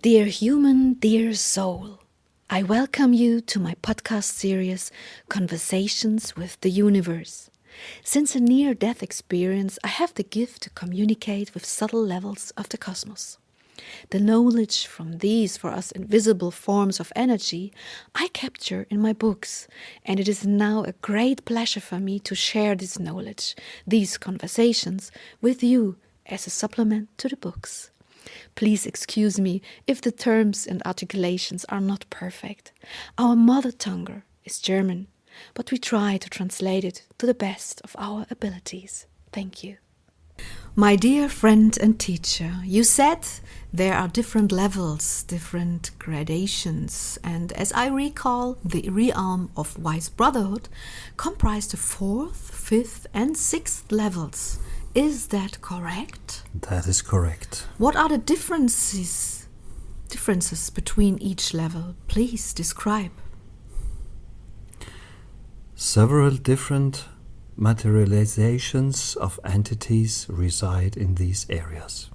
Dear human, dear soul, I welcome you to my podcast series, Conversations with the Universe. Since a near-death experience, I have the gift to communicate with subtle levels of the cosmos. The knowledge from these for us invisible forms of energy I capture in my books, and it is now a great pleasure for me to share this knowledge, these conversations, with you as a supplement to the books. Please excuse me if the terms and articulations are not perfect. Our mother tongue is German, but we try to translate it to the best of our abilities. Thank you. My dear friend and teacher, you said there are different levels, different gradations, and as I recall, the realm of Wise Brotherhood comprised the 4th, 5th and 6th levels. Is that correct? That is correct. What are the differences between each level? Please describe. Several different materializations of entities reside in these areas.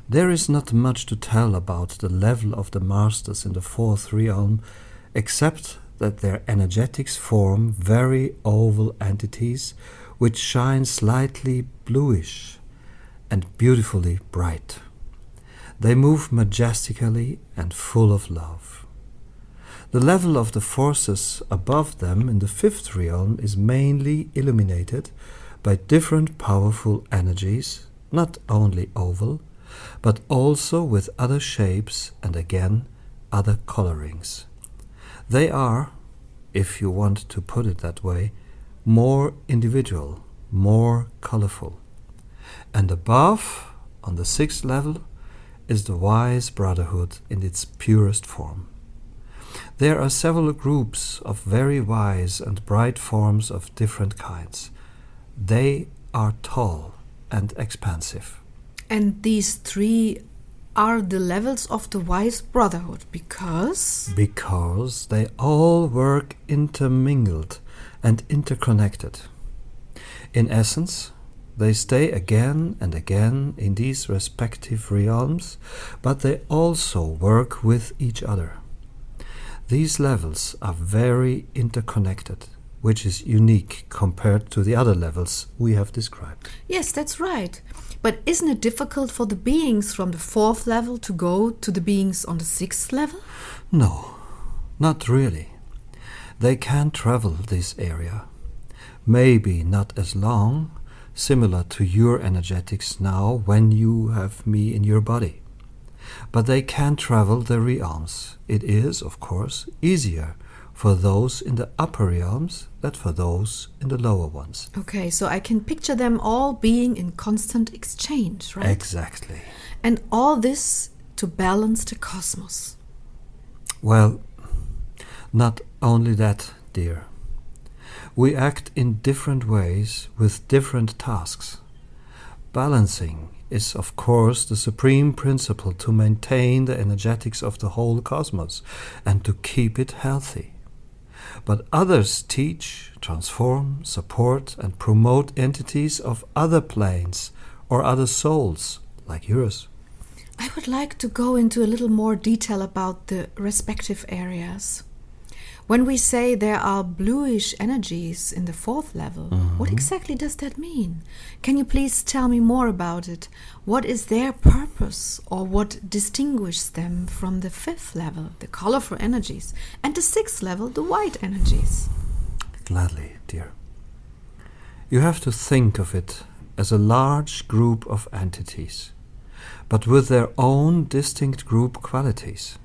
There is not much to tell about the level of the masters in the 4th realm, except that their energetics form very oval entities which shine slightly bluish and beautifully bright. They move majestically and full of love. The level of the forces above them in the 5th realm is mainly illuminated by different powerful energies, not only oval, but also with other shapes and again other colorings. They are, if you want to put it that way, more individual, more colorful. And above, on the 6th level, is the Wise Brotherhood in its purest form. There are several groups of very wise and bright forms of different kinds. They are tall and expansive. And these 3 are the levels of the Wise Brotherhood because they all work intermingled and interconnected. In essence, they stay again and again in these respective realms, but they also work with each other. These levels are very interconnected, which is unique compared to the other levels we have described. Yes, that's right. But isn't it difficult for the beings from the 4th level to go to the beings on the 6th level? No, not really. They can travel this area. Maybe not as long, similar to your energetics now when you have me in your body. But they can travel the realms. It is, of course, easier for those in the upper realms than for those in the lower ones. Okay, so I can picture them all being in constant exchange, right? Exactly. And all this to balance the cosmos. Well, not only that, dear. We act in different ways with different tasks. Balancing is, of course, the supreme principle to maintain the energetics of the whole cosmos and to keep it healthy. But others teach, transform, support, and promote entities of other planes or other souls, like yours. I would like to go into a little more detail about the respective areas. When we say there are bluish energies in the 4th level, what exactly does that mean? Can you please tell me more about it? What is their purpose, or what distinguishes them from the 5th level, the colorful energies, and the 6th level, the white energies? Gladly, dear. You have to think of it as a large group of entities, but with their own distinct group qualities.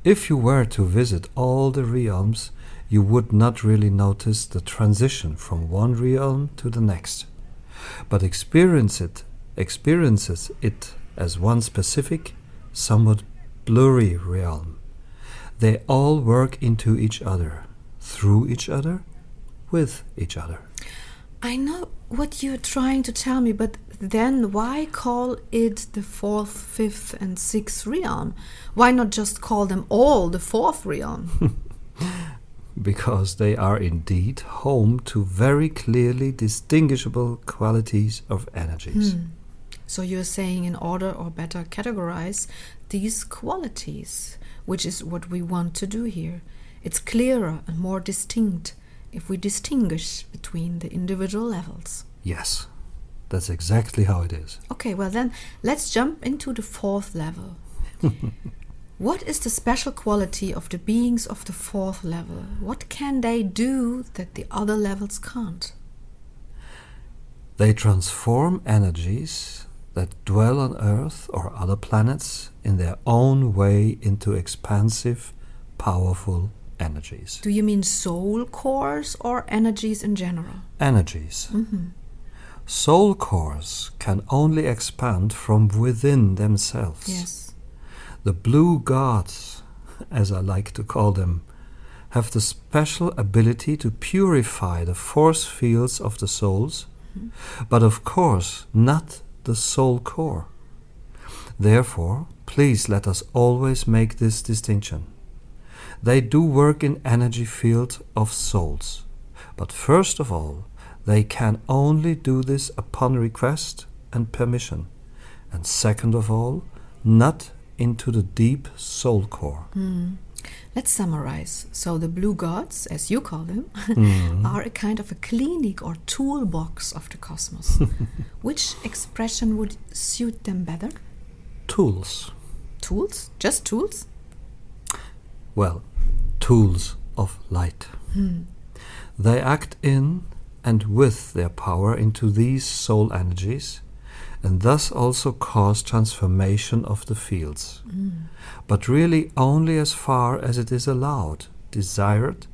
If you were to visit all the realms, you would not really notice the transition from one realm to the next, but experiences it as one specific, somewhat blurry realm. They all work into each other, through each other, with each other. I know what you're trying to tell me, but then why call it the 4th, 5th and 6th realm? Why not just call them all the 4th realm? Because they are indeed home to very clearly distinguishable qualities of energies. So you're saying in order or better categorize these qualities, which is what we want to do here. It's clearer and more distinct if we distinguish between the individual levels. Yes, that's exactly how it is. Okay, well then, let's jump into the 4th level. What is the special quality of the beings of the 4th level? What can they do that the other levels can't? They transform energies that dwell on Earth or other planets in their own way into expansive, powerful energies. Do you mean soul cores or energies in general? Energies. Mm-hmm. Soul cores can only expand from within themselves. Yes. The blue gods, as I like to call them, have the special ability to purify the force fields of the souls, but of course not the soul core. Therefore, please let us always make this distinction. They do work in energy field of souls, but first of all, they can only do this upon request and permission, and second of all, not into the deep soul core. Let's summarize. So the blue gods, as you call them, are a kind of a clinic or toolbox of the cosmos. Which expression would suit them better? Tools. Tools? Just tools? Well, tools of light. They act in and with their power into these soul energies, and thus also cause transformation of the fields, but really only as far as it is allowed, desired,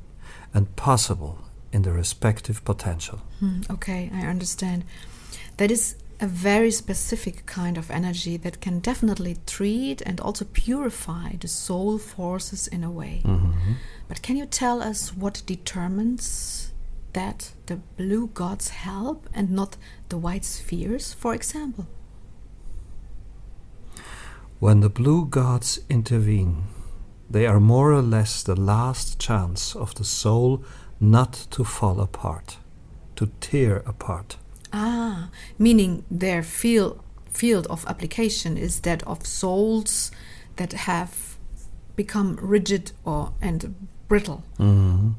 and possible in the respective potential. Okay, I understand. That is a very specific kind of energy that can definitely treat and also purify the soul forces in a way. But can you tell us what determines that the blue gods help and not the white spheres, for example? When the blue gods intervene, they are more or less the last chance of the soul not to fall apart, to tear apart. Ah, meaning their field of application is that of souls that have become rigid and brittle.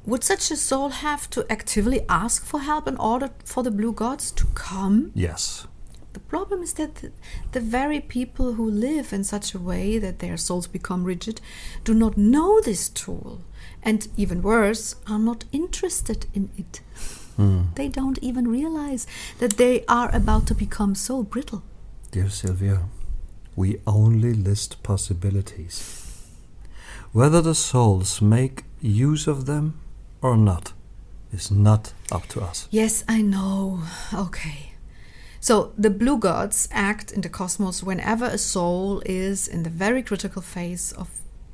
Would such a soul have to actively ask for help in order for the blue gods to come? Yes. The problem is that the very people who live in such a way that their souls become rigid do not know this tool, and even worse, are not interested in it. They don't even realize that they are about to become so brittle. Dear Sylvia, we only list possibilities. Whether the souls make use of them or not is not up to us. Yes, I know. Okay. So the blue gods act in the cosmos whenever a soul is in the very critical phase of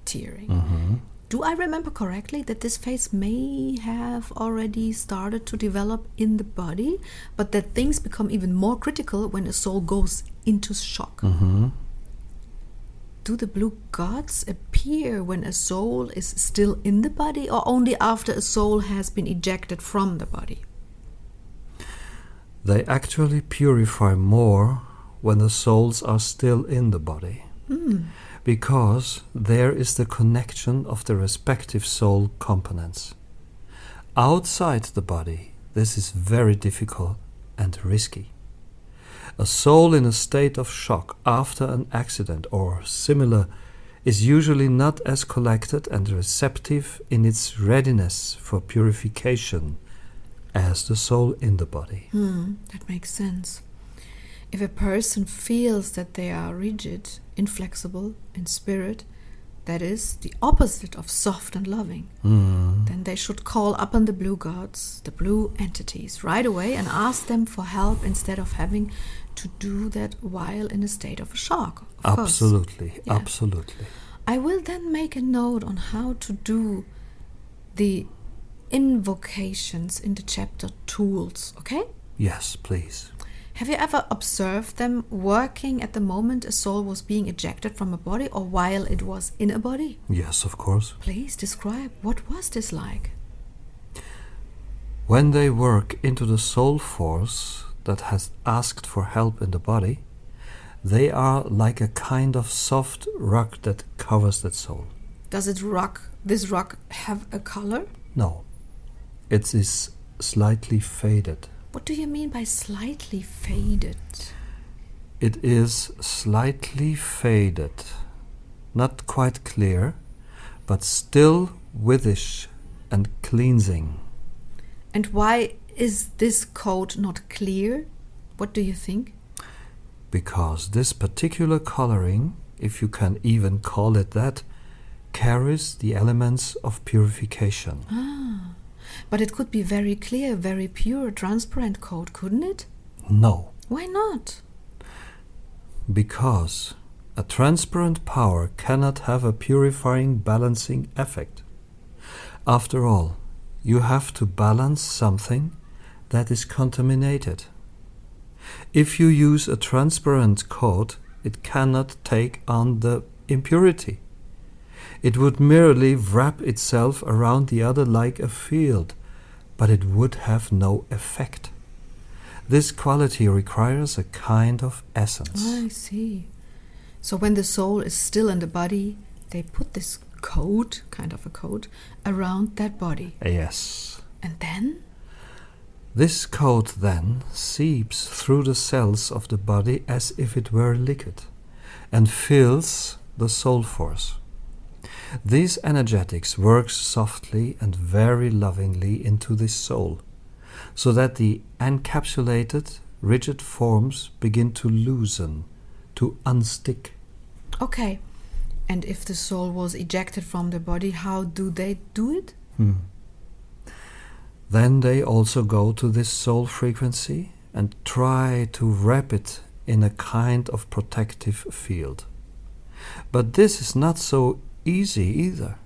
tearing. Do I remember correctly that this phase may have already started to develop in the body, but that things become even more critical when a soul goes into shock? Do the blue gods appear when a soul is still in the body, or only after a soul has been ejected from the body? They actually purify more when the souls are still in the body, because there is the connection of the respective soul components. Outside the body, this is very difficult and risky. A soul in a state of shock after an accident or similar is usually not as collected and receptive in its readiness for purification as the soul in the body. That makes sense. If a person feels that they are rigid, inflexible in spirit, that is the opposite of soft and loving, then they should call upon the blue gods, the blue entities, right away and ask them for help instead of having to do that while in a state of shock. Of Absolutely, course. Yeah. absolutely. I will then make a note on how to do the invocations in the chapter Tools, okay? Yes, please. Have you ever observed them working at the moment a soul was being ejected from a body or while it was in a body? Yes, of course. Please describe, what was this like? When they work into the soul force that has asked for help in the body, They are like a kind of soft rug that covers that soul. Does this rug have a color? No, it is slightly faded. What do you mean by slightly faded? It is slightly faded, not quite clear, but still whitish and cleansing. And why is this coat not clear? What do you think? Because this particular coloring, if you can even call it that, carries the elements of purification. But it could be very clear, very pure, transparent coat, couldn't it? No, Why not? because a transparent power cannot have a purifying, balancing effect. After all, you have to balance something that is contaminated. If you use a transparent coat, it cannot take on the impurity. It would merely wrap itself around the other like a field, but it would have no effect. This quality requires a kind of essence. I see. So when the soul is still in the body, they put this coat, kind of a coat, around that body. Yes. And then? This coat then seeps through the cells of the body as if it were liquid and fills the soul force. These energetics work softly and very lovingly into this soul, so that the encapsulated, rigid forms begin to loosen, to unstick. Okay. And if the soul was ejected from the body, how do they do it? Then they also go to this soul frequency and try to wrap it in a kind of protective field. But this is not so easy either,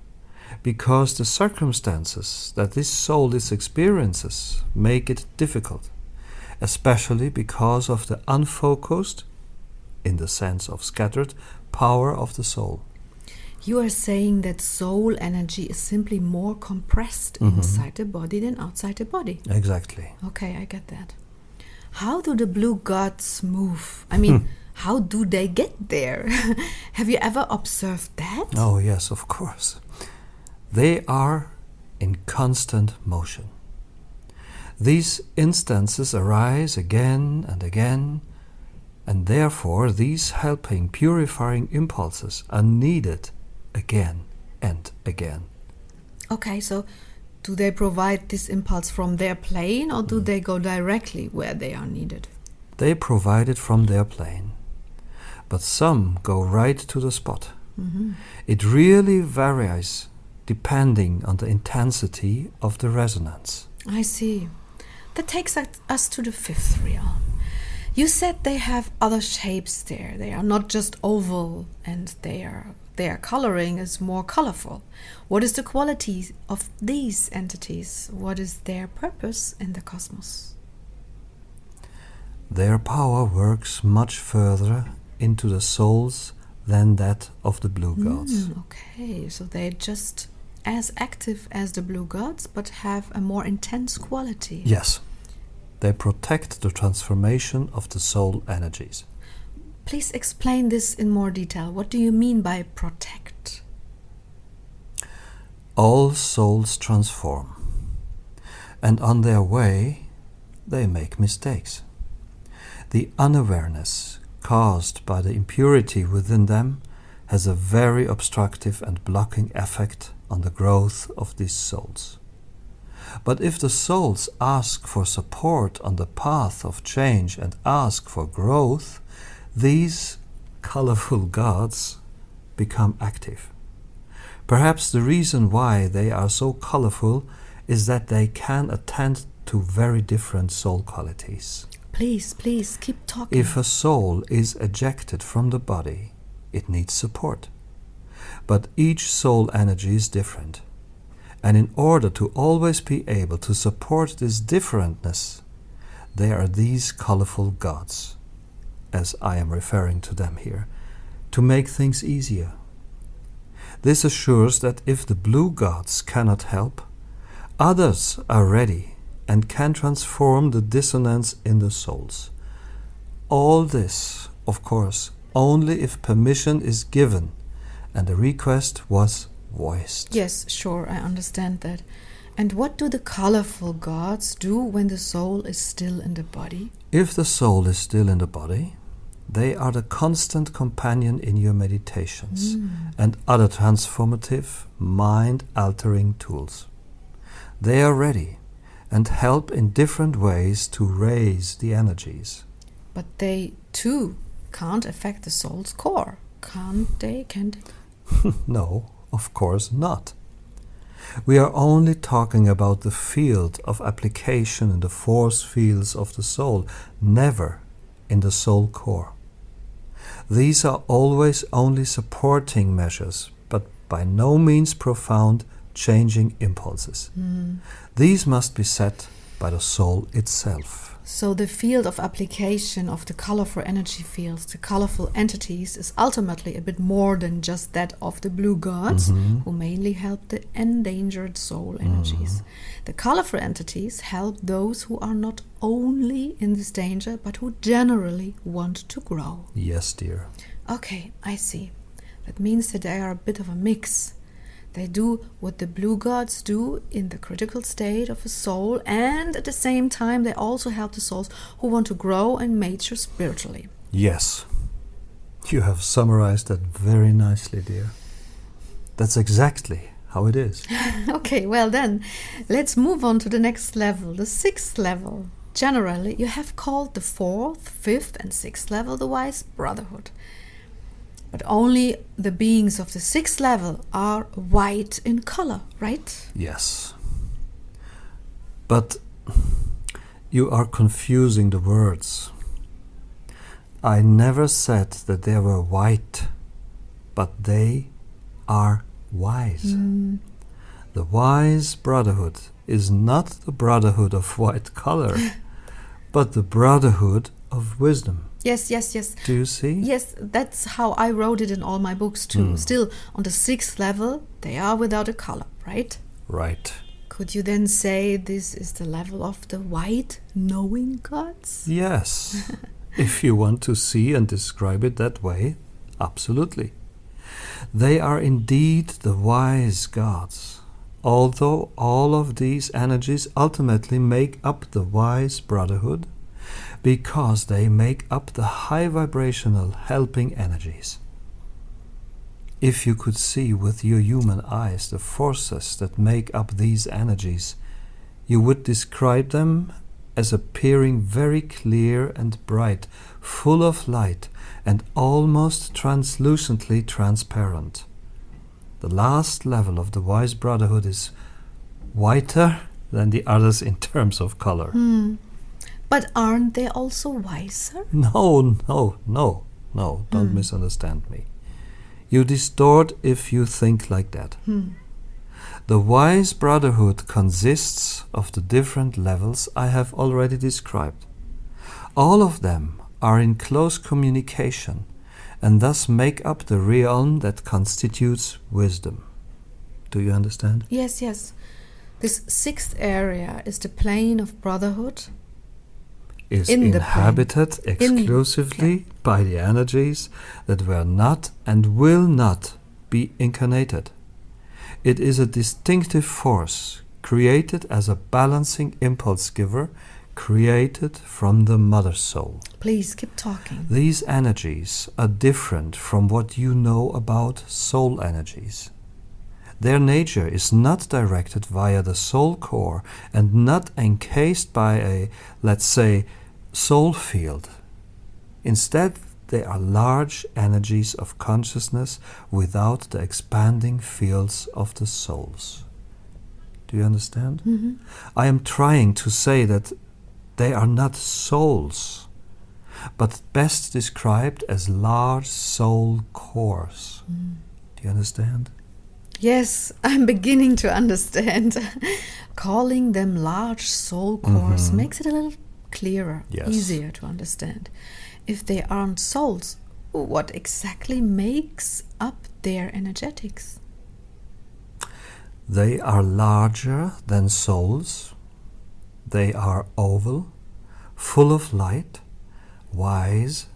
because the circumstances that this soul experiences make it difficult, especially because of the unfocused, in the sense of scattered, power of the soul. You are saying that soul energy is simply more compressed inside the body than outside the body. Exactly. Okay, I get that. How do the blue gods move? I mean, how do they get there? Have you ever observed that? Oh, yes, of course. They are in constant motion. These instances arise again and again, and therefore these helping, purifying impulses are needed again and again. Okay, so do they provide this impulse from their plane, or do they go directly where they are needed? They provide it from their plane, but some go right to the spot. It really varies depending on the intensity of the resonance. I see. That takes us to the fifth realm. You said they have other shapes there. They are not just oval, and their coloring is more colorful. What is the quality of these entities? What is their purpose in the cosmos? Their power works much further into the souls than that of the blue gods. Okay, so they're just as active as the blue gods, but have a more intense quality. Yes, they protect the transformation of the soul energies. Please explain this in more detail. What do you mean by protect? All souls transform, and on their way they make mistakes. The unawareness caused by the impurity within them has a very obstructive and blocking effect on the growth of these souls. But if the souls ask for support on the path of change and ask for growth, these colorful gods become active. Perhaps the reason why they are so colorful is that they can attend to very different soul qualities. Please, keep talking. If a soul is ejected from the body, it needs support. But each soul energy is different. And in order to always be able to support this differentness, there are these colorful gods, as I am referring to them here, to make things easier. This assures that if the blue gods cannot help, others are ready and can transform the dissonance in the souls. All this of course, only if permission is given and the request was voiced. Yes, sure, I understand that. And what do the colorful gods do when the soul is still in the body? If the soul is still in the body, they are the constant companion in your meditations and other transformative, mind-altering tools. They are ready and help in different ways to raise the energies. But they, too, can't affect the soul's core, can't they? Can they? No, of course not. We are only talking about the field of application in the force fields of the soul, never in the soul core. These are always only supporting measures, but by no means profound changing impulses. These must be set by the soul itself. So the field of application of the colorful energy fields, the colorful entities, is ultimately a bit more than just that of the blue gods, who mainly help the endangered soul energies. The colorful entities help those who are not only in this danger, but who generally want to grow. Yes, dear. Okay, I see. That means that they are a bit of a mix. They do what the blue gods do in the critical state of a soul, and at the same time they also help the souls who want to grow and mature spiritually. Yes. You have summarized that very nicely, dear. That's exactly how it is. Okay, well then, let's move on to the next level, the 6th level. Generally, you have called the 4th, 5th and 6th level the Wise Brotherhood. But only the beings of the 6th level are white in color, right? Yes. But you are confusing the words. I never said that they were white, but they are wise. The Wise Brotherhood is not the brotherhood of white color, but the brotherhood of wisdom. Yes, yes, yes. Do you see? Yes, that's how I wrote it in all my books too. Still, on the 6th level, they are without a color, right? Right. Could you then say this is the level of the white knowing gods? Yes. If you want to see and describe it that way, absolutely. They are indeed the wise gods, although all of these energies ultimately make up the Wise Brotherhood, because they make up the high vibrational helping energies. If you could see with your human eyes the forces that make up these energies, you would describe them as appearing very clear and bright, full of light and almost translucently transparent. The last level of the Wise Brotherhood is whiter than the others in terms of color. But aren't they also wiser? No, don't misunderstand me. You distort if you think like that. The Wise Brotherhood consists of the different levels I have already described. All of them are in close communication and thus make up the realm that constitutes wisdom. Do you understand? Yes, yes. This 6th area is the plane of brotherhood. Is In the inhabited exclusively by the energies that were not and will not be incarnated. It is a distinctive force created as a balancing impulse giver, created from the mother soul. Please keep talking. These energies are different from what you know about soul energies. Their nature is not directed via the soul core and not encased by a, let's say, soul field. Instead, they are large energies of consciousness without the expanding fields of the souls. Do you understand? I am trying to say that they are not souls, but best described as large soul cores. Do you understand? Yes, I'm beginning to understand. Calling them large soul cores makes it a little clearer, Yes. easier to understand. If they aren't souls, what exactly makes up their energetics? They are larger than souls. They are oval, full of light, wise,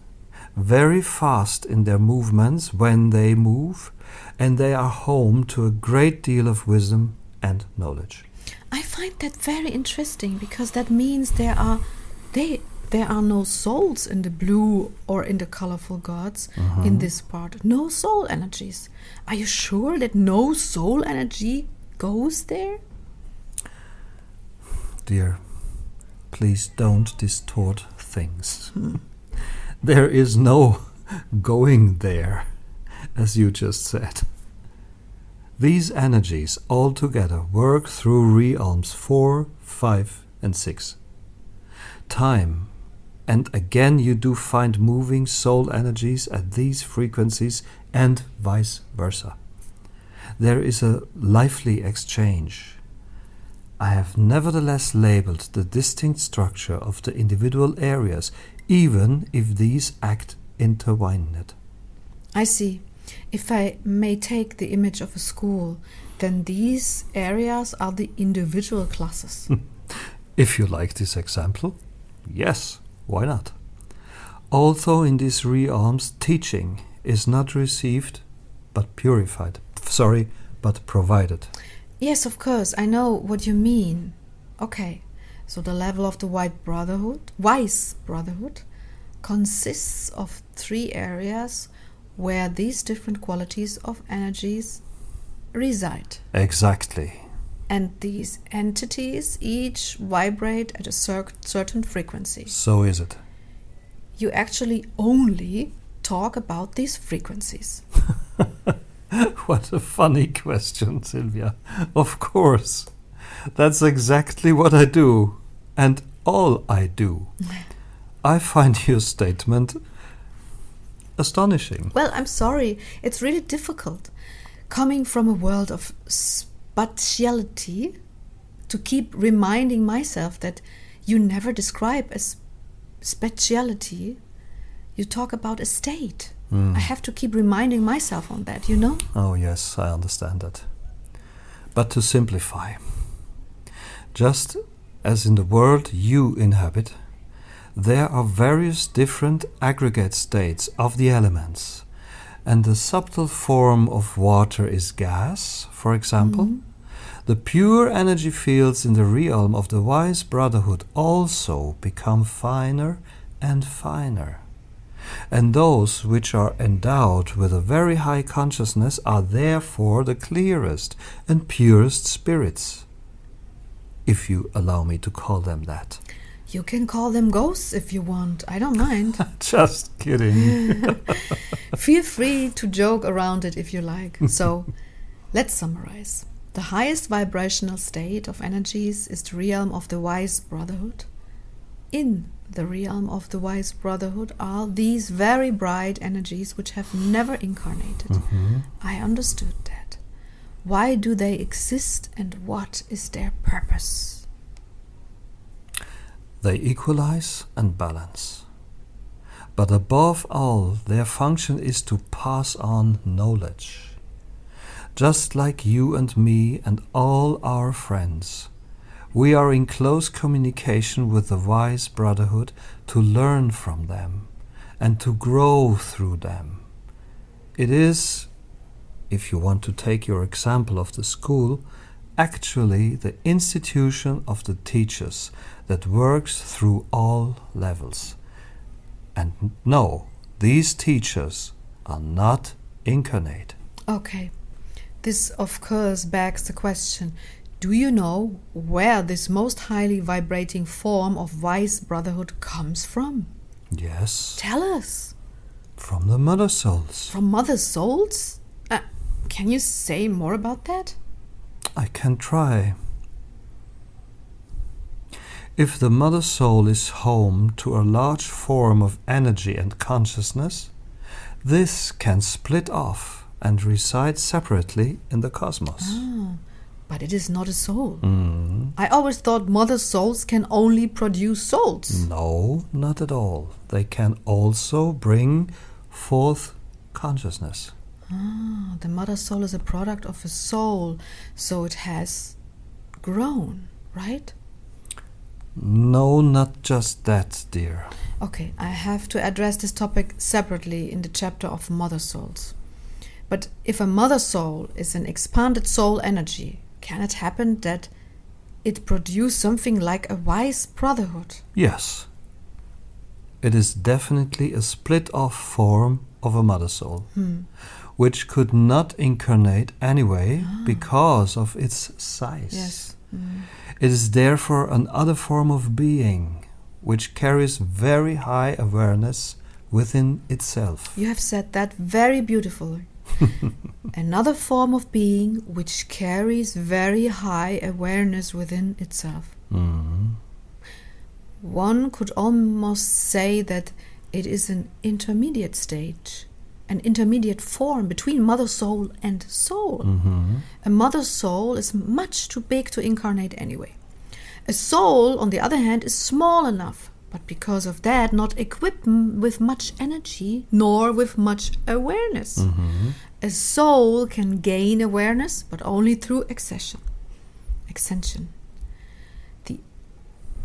very fast in their movements when they move, and they are home to a great deal of wisdom and knowledge. I find that very interesting, because that means there are no souls in the blue or in the colorful gods in this part. No soul energies. Are you sure that no soul energy goes there? Dear, please don't distort things. There is no going there, as you just said. These energies all together work through realms 4, 5, and 6. Time, and again you do find moving soul energies at these frequencies and vice versa. There is a lively exchange. I have nevertheless labeled the distinct structure of the individual areas, even if these act intertwined. I see. If I may take the image of a school, then these areas are the individual classes. If you like this example, yes, why not? Although in these realms teaching is not received but purified. But provided. Yes, of course, I know what you mean. Okay, so the level of the Wise Brotherhood, consists of 3 areas where these different qualities of energies reside. Exactly. And these entities each vibrate at a certain frequency. So is it. You actually only talk about these frequencies. What a funny question, Sylvia. Of course. That's exactly what I do. And all I do. I find your statement astonishing. Well, I'm sorry. It's really difficult. Coming from a world of spatiality, to keep reminding myself that you never describe as spatiality. You talk about a state. I have to keep reminding myself on that, you know? Oh yes, I understand that. But to simplify, just as in the world you inhabit, there are various different aggregate states of the elements, and the subtle form of water is gas, for example. The pure energy fields in the realm of the Wise Brotherhood also become finer and finer. And those which are endowed with a very high consciousness are therefore the clearest and purest spirits, if you allow me to call them that. You can call them ghosts if you want. I don't mind. Just kidding. Feel free to joke around it if you like. So, let's summarize. The highest vibrational state of energies is the realm of the Wise Brotherhood. In the realm of the Wise Brotherhood are these very bright energies which have never incarnated. I understood that. Why do they exist, and what is their purpose? They equalize and balance. But above all, their function is to pass on knowledge. Just like you and me and all our friends, we are in close communication with the Wise Brotherhood to learn from them and to grow through them. It is, if you want to take your example of the school, actually the institution of the teachers that works through all levels. And no, these teachers are not incarnate. Okay, this of course begs the question, do you know where this most highly vibrating form of Wise Brotherhood comes from? Yes. Tell us. From the Mother Souls. From Mother Souls? Can you say more about that? I can try. If the Mother Soul is home to a large form of energy and consciousness, this can split off and reside separately in the cosmos. But it is not a soul. I always thought Mother Souls can only produce souls. No, not at all. They can also bring forth consciousness. The Mother Soul is a product of a soul, so it has grown, right? No, not just that, dear. Okay, I have to address this topic separately in the chapter of mother souls. But if a mother soul is an expanded soul energy, can it happen that it produce something like a wise brotherhood? Yes. It is definitely a split-off form of a mother soul, which could not incarnate anyway because of its size. Yes. It is therefore another form of being, which carries very high awareness within itself. You have said that very beautifully. Another form of being which carries very high awareness within itself. One could almost say that it is an intermediate stage, an intermediate form between mother soul and soul. A mother soul is much too big to incarnate anyway. A soul, on the other hand, is small enough, but because of that, not equipped with much energy nor with much awareness. A soul can gain awareness, but only through extension. The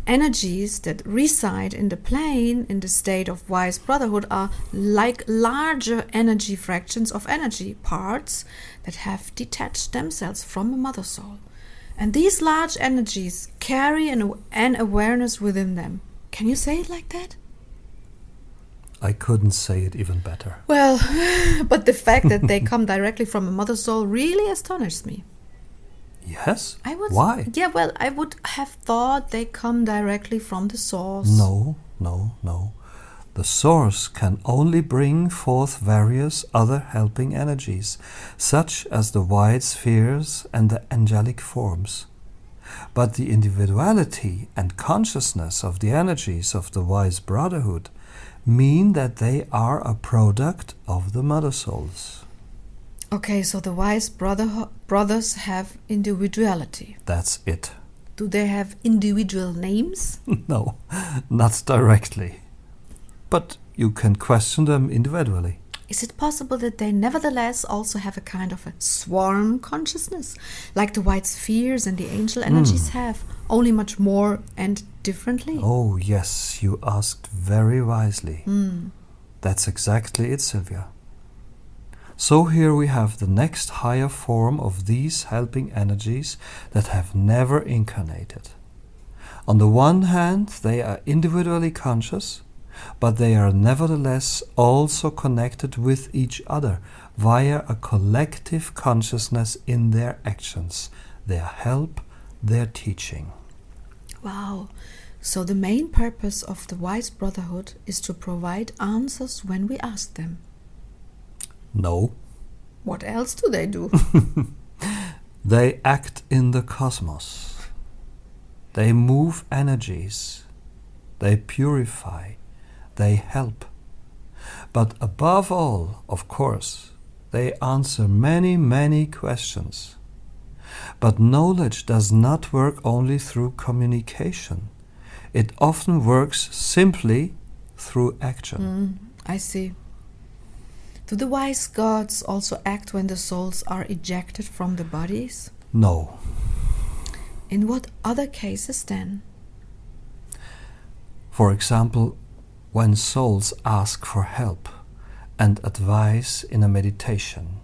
energies that reside in the plane, in the state of wise brotherhood, are like larger energy fractions of energy parts that have detached themselves from a mother soul. And these large energies carry an awareness within them. Can you say it like that? I couldn't say it even better. Well, but the fact that they come directly from a mother soul really astonishes me. Yes? Why? Yeah, well, I would have thought they come directly from the source. No. The source can only bring forth various other helping energies, such as the white spheres and the angelic forms. But the individuality and consciousness of the energies of the Wise Brotherhood mean that they are a product of the mother souls. Okay, so the Wise brothers have individuality. That's it. Do they have individual names? No, not directly. But you can question them individually. Is it possible that they nevertheless also have a kind of a swarm consciousness, like the white spheres and the angel energies have, only much more and differently? Oh, yes, you asked very wisely. That's exactly it, Sylvia. So here we have the next higher form of these helping energies that have never incarnated. On the one hand, they are individually conscious, but they are nevertheless also connected with each other via a collective consciousness in their actions, their help, their teaching. Wow. So the main purpose of the Wise Brotherhood is to provide answers when we ask them. No. What else do they do? They act in the cosmos. They move energies. They purify. They help. But above all, of course, they answer many, many questions. But knowledge does not work only through communication. It often works simply through action. I see. Do the wise gods also act when the souls are ejected from the bodies? No. In what other cases then? For example, when souls ask for help and advice in a meditation,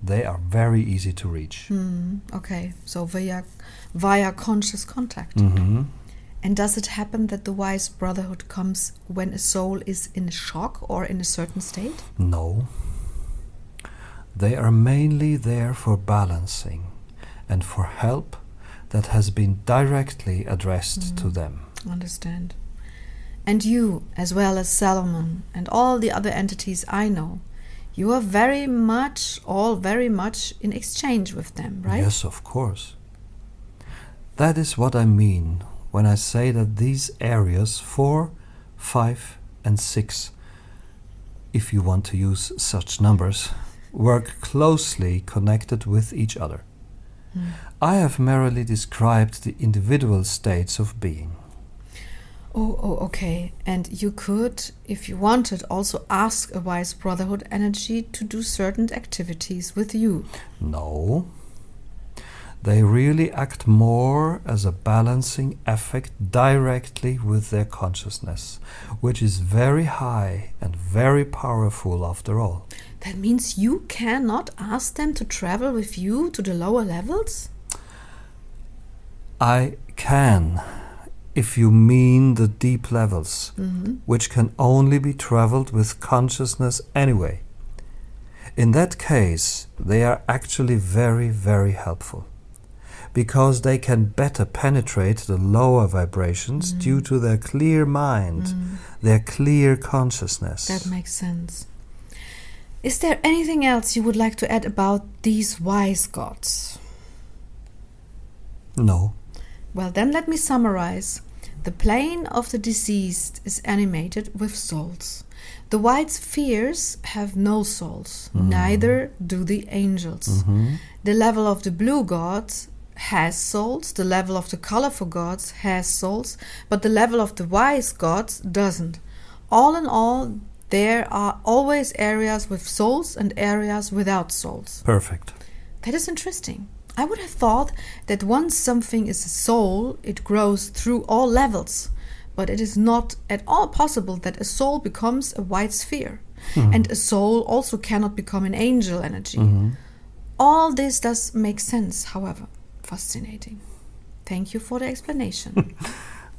they are very easy to reach. Okay, so via conscious contact. And does it happen that the Wise Brotherhood comes when a soul is in shock or in a certain state? No. They are mainly there for balancing and for help that has been directly addressed to them. Understand. And you, as well as Salomon and all the other entities I know, you are very much in exchange with them, right? Yes, of course. That is what I mean when I say that these areas 4, 5, and 6, if you want to use such numbers, work closely connected with each other. I have merely described the individual states of being. Oh, okay. And you could, if you wanted, also ask a Wise Brotherhood energy to do certain activities with you. No. They really act more as a balancing effect directly with their consciousness, which is very high and very powerful after all. That means you cannot ask them to travel with you to the lower levels? I can, if you mean the deep levels, which can only be traveled with consciousness anyway. In that case, they are actually very, very helpful, because they can better penetrate the lower vibrations due to their clear mind, their clear consciousness. That makes sense. Is there anything else you would like to add about these wise gods? No. Well, then let me summarize. The plane of the deceased is animated with souls. The white spheres have no souls, neither do the angels. The level of the blue gods has souls, the level of the colorful gods has souls, but the level of the wise gods doesn't. All in all, there are always areas with souls and areas without souls. Perfect. That is interesting. I would have thought that once something is a soul, it grows through all levels. But it is not at all possible that a soul becomes a white sphere. And a soul also cannot become an angel energy. All this does make sense, however. Fascinating. Thank you for the explanation.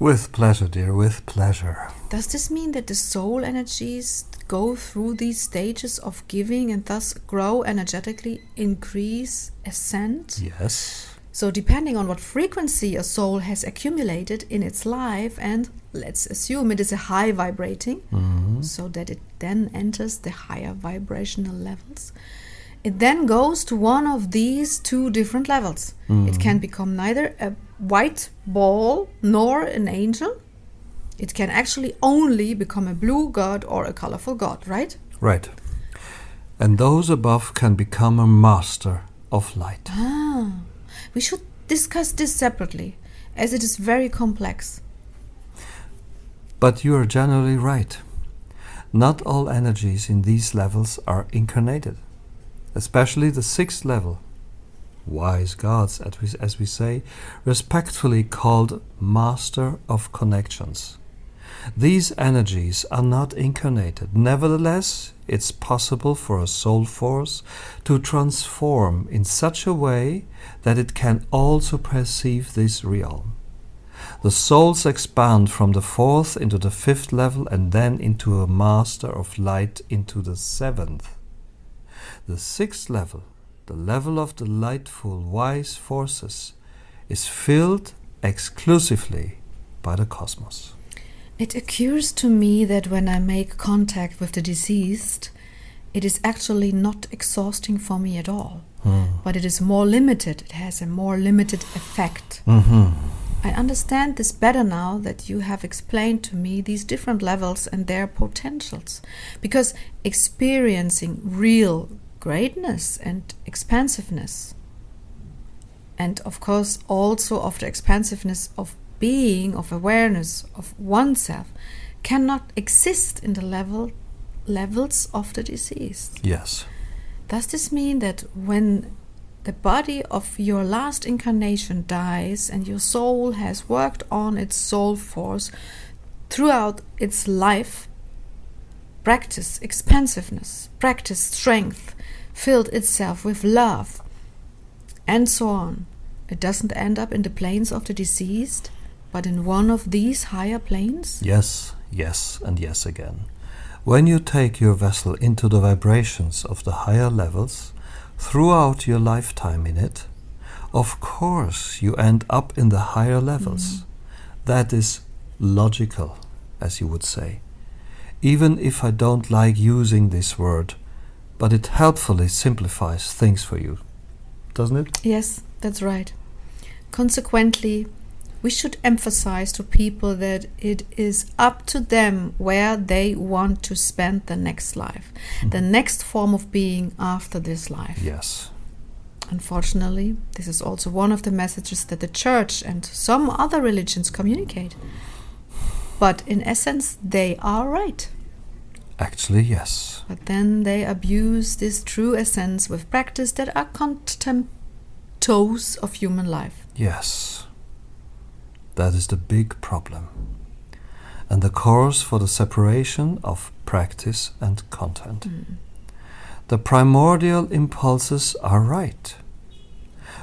With pleasure, dear, with pleasure. Does this mean that the soul energies go through these stages of giving and thus grow energetically, increase, ascend? Yes. So depending on what frequency a soul has accumulated in its life, and let's assume it is a high vibrating, so that it then enters the higher vibrational levels, it then goes to one of these two different levels. It can become neither a white ball nor an angel. It can actually only become a blue god or a colorful god, right? Right. And those above can become a master of light. We should discuss this separately, as it is very complex. But you are generally right. Not all energies in these levels are incarnated, especially the sixth level. Wise gods, as we say, respectfully called Master of Connections. These energies are not incarnated. Nevertheless, it's possible for a soul force to transform in such a way that it can also perceive this realm. The souls expand from the fourth into the fifth level and then into a Master of Light into the seventh. The sixth level, the level of the lightful, wise forces, is filled exclusively by the cosmos. It occurs to me that when I make contact with the deceased, it is actually not exhausting for me at all. But it is more limited. It has a more limited effect. I understand this better now that you have explained to me these different levels and their potentials. Because experiencing real greatness and expansiveness, and of course also of the expansiveness of being, of awareness of oneself, cannot exist in the levels of the deceased. Yes. Does this mean that when the body of your last incarnation dies and your soul has worked on its soul force throughout its life, practiced expansiveness, practiced strength, filled itself with love, and so on, it doesn't end up in the planes of the deceased, but in one of these higher planes? Yes, yes, and yes again. When you take your vessel into the vibrations of the higher levels, throughout your lifetime in it, of course you end up in the higher levels. That is logical, as you would say. Even if I don't like using this word, but it helpfully simplifies things for you, doesn't it? Yes, that's right. Consequently, we should emphasize to people that it is up to them where they want to spend the next life, the next form of being after this life. Yes. Unfortunately, this is also one of the messages that the Church and some other religions communicate. But in essence, they are right. Actually, yes. But then they abuse this true essence with practice that are toes of human life. Yes, that is the big problem, and the cause for the separation of practice and content. The primordial impulses are right,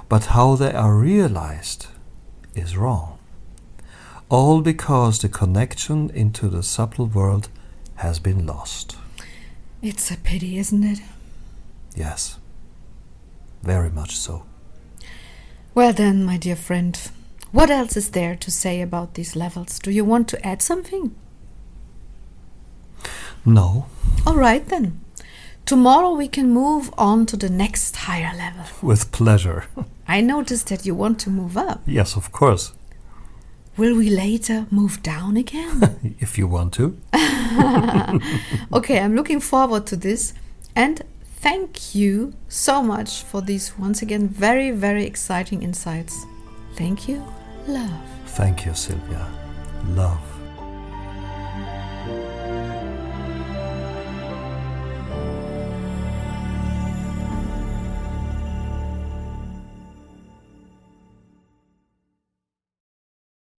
but how they are realized is wrong. All because the connection into the subtle world has been lost. It's a pity, isn't it? Yes, very much so. Well then, my dear friend, what else is there to say about these levels? Do you want to add something? No. All right then. Tomorrow we can move on to the next higher level. With pleasure. I noticed that you want to move up. Yes, of course. Will we later move down again? If you want to. Okay, I'm looking forward to this. And thank you so much for these, once again, very, very exciting insights. Thank you. Love. Thank you, Sylvia. Love.